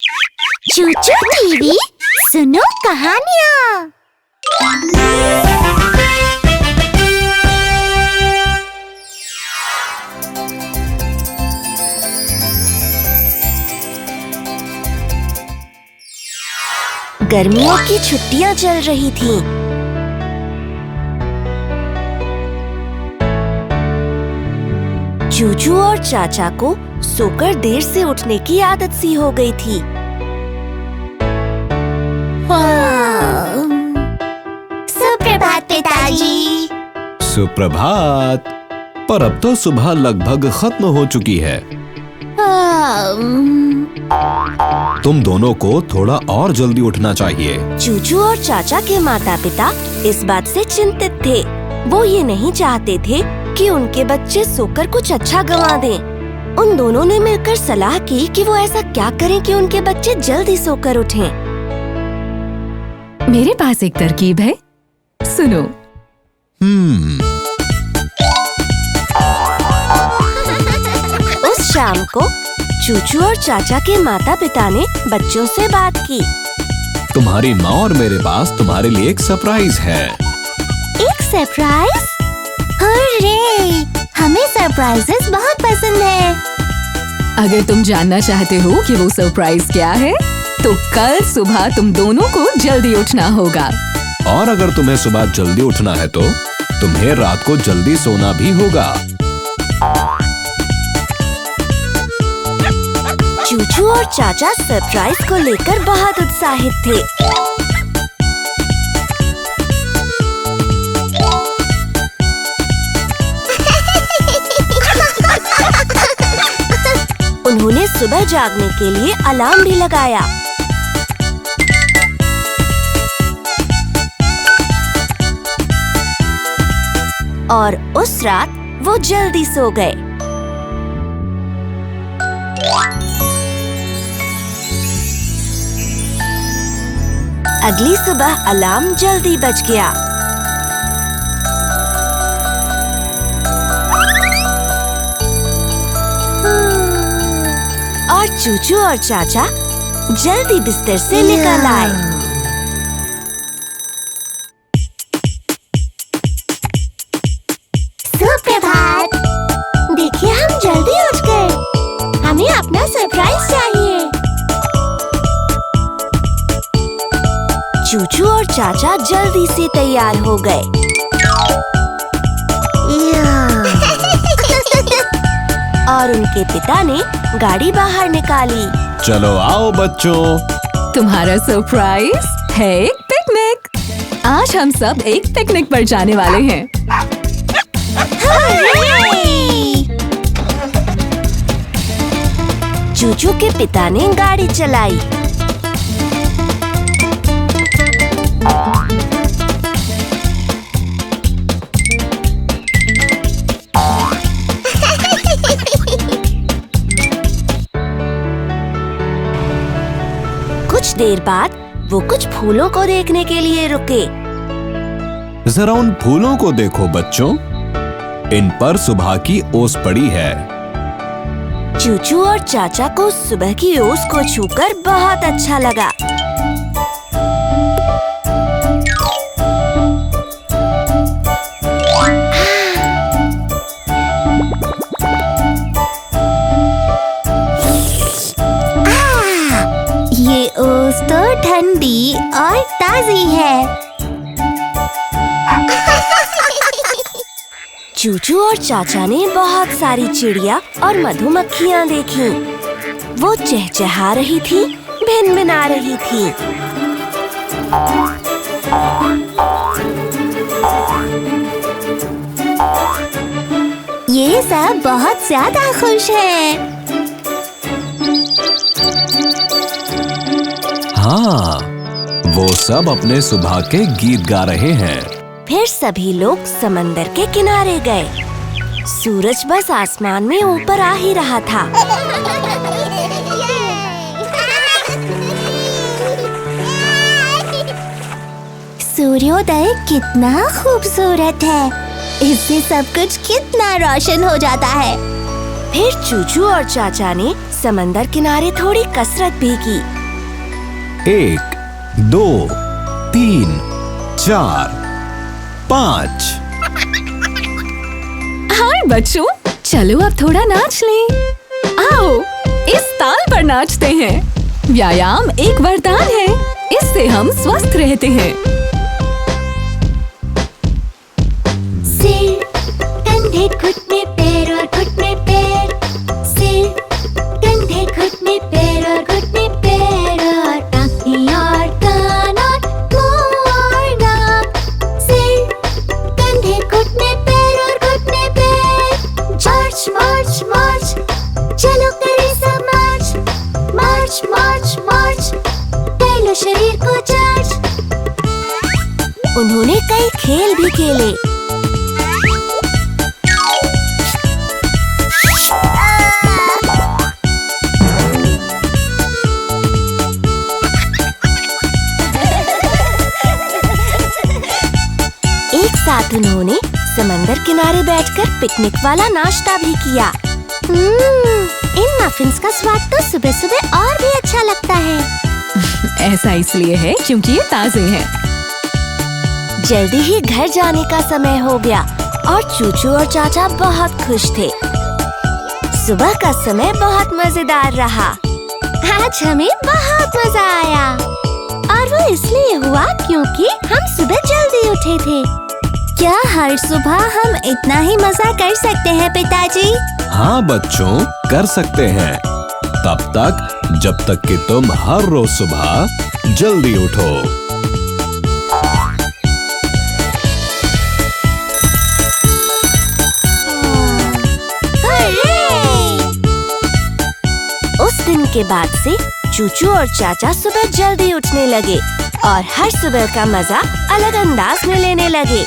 चूचू TV सुनो कहानियाँ। गर्मियों की छुट्टियां चल रही थीं। चूचू और चाचा को सोकर देर से उठने की आदत सी हो गई थी। सुप्रभात पिताजी। सुप्रभात। पर अब तो सुबह लगभग खत्म हो चुकी है। तुम दोनों को थोड़ा और जल्दी उठना चाहिए। चूचू और चाचा के माता पिता इस बात से चिंतित थे। वो ये नहीं चाहते थे कि उनके बच्चे सोकर कुछ अच्छा गंवा दें। उन दोनों ने मिलकर सलाह की कि वो ऐसा क्या करें कि उनके बच्चे जल्दी सोकर उठें। मेरे पास एक तरकीब है, सुनो। उस शाम को चूचू और चाचा के माता पिता ने बच्चों से बात की। तुम्हारी माँ और मेरे पास तुम्हारे लिए एक सरप्राइज है। एक सरप्राइज? अरे, हमें सरप्राइजेस बहुत पसंद है। अगर तुम जानना चाहते हो कि वो सरप्राइज क्या है, तो कल सुबह तुम दोनों को जल्दी उठना होगा। और अगर तुम्हें सुबह जल्दी उठना है तो तुम्हें रात को जल्दी सोना भी होगा। चूचू और चाचा सरप्राइज को लेकर बहुत उत्साहित थे। उन्होंने सुबह जागने के लिए अलार्म भी लगाया। और उस रात वो जल्दी सो गए। अगली सुबह अलार्म जल्दी बज गया। और चूचू और चाचा जल्दी बिस्तर से निकल आए। सुप्रभात। देखिए, हम जल्दी उठ गए। हमें अपना सरप्राइज चाहिए। चूचू और चाचा जल्दी से तैयार हो गए। और उनके पिता ने गाड़ी बाहर निकाली। चलो आओ बच्चों। तुम्हारा सरप्राइज है एक पिकनिक। आज हम सब एक पिकनिक पर जाने वाले हैं। चूचू के पिता ने गाड़ी चलाई। कुछ देर बाद वो कुछ फूलों को देखने के लिए रुके। जरा उन फूलों को देखो बच्चों, इन पर सुबह की ओस पड़ी है। चूचू और चाचा को सुबह की ओस को छूकर बहुत अच्छा लगा। ये ओस तो ठंडी और ताजी है। चूचू और चाचा ने बहुत सारी चिड़िया और मधुमक्खियाँ देखीं। वो चहचहा रही थी, भिनभिना रही थी। ये सब बहुत ज्यादा खुश है। हाँ, वो सब अपने सुबह के गीत गा रहे हैं। फिर सभी लोग समंदर के किनारे गए। सूरज बस आसमान में ऊपर आ ही रहा था। सूर्योदय कितना खूबसूरत है। इससे सब कुछ कितना रोशन हो जाता है। फिर चूचू और चाचा ने समंदर किनारे थोड़ी कसरत भी की। 1, 2, 3, 4, 5। हाय बच्चों, चलो अब थोड़ा नाच लें। आओ, इस ताल पर नाचते हैं। व्यायाम एक वरदान है, इससे हम स्वस्थ रहते हैं। सिर, कंधे, घुटने, पैर और घुटने पैर। सिर, कंधे, घुटने, पैर और घुटने पैर और आँखें और कान और मुँह और नाक। सिर, कंधे, घुटने, पैर और घुटने पैर। मार्च मार्च मार्च, चलो करें सब मार्च। मार्च मार्च मार्च, कर लो शरीर को चार्ज। उन्होंने कई खेल भी खेले। एक साथ उन्होंने समंदर किनारे बैठकर पिकनिक वाला नाश्ता भी किया। इन मफिन्स का स्वाद तो सुबह सुबह और भी अच्छा लगता है। ऐसा इसलिए है क्योंकि ये ताजे हैं। जल्दी ही घर जाने का समय हो गया और चूचू और चाचा बहुत खुश थे। सुबह का समय बहुत मजेदार रहा। आज हमें बहुत मजा आया और वो इसलिए हुआ क्योंकि हम सुबह जल्दी उठे थे। क्या हर सुबह हम इतना ही मजा कर सकते हैं पिताजी? हाँ बच्चों, कर सकते हैं। तब तक जब तक कि तुम हर रोज सुबह जल्दी उठो। उस दिन के बाद से चूचू और चाचा सुबह जल्दी उठने लगे और हर सुबह का मजा अलग अंदाज में लेने लगे।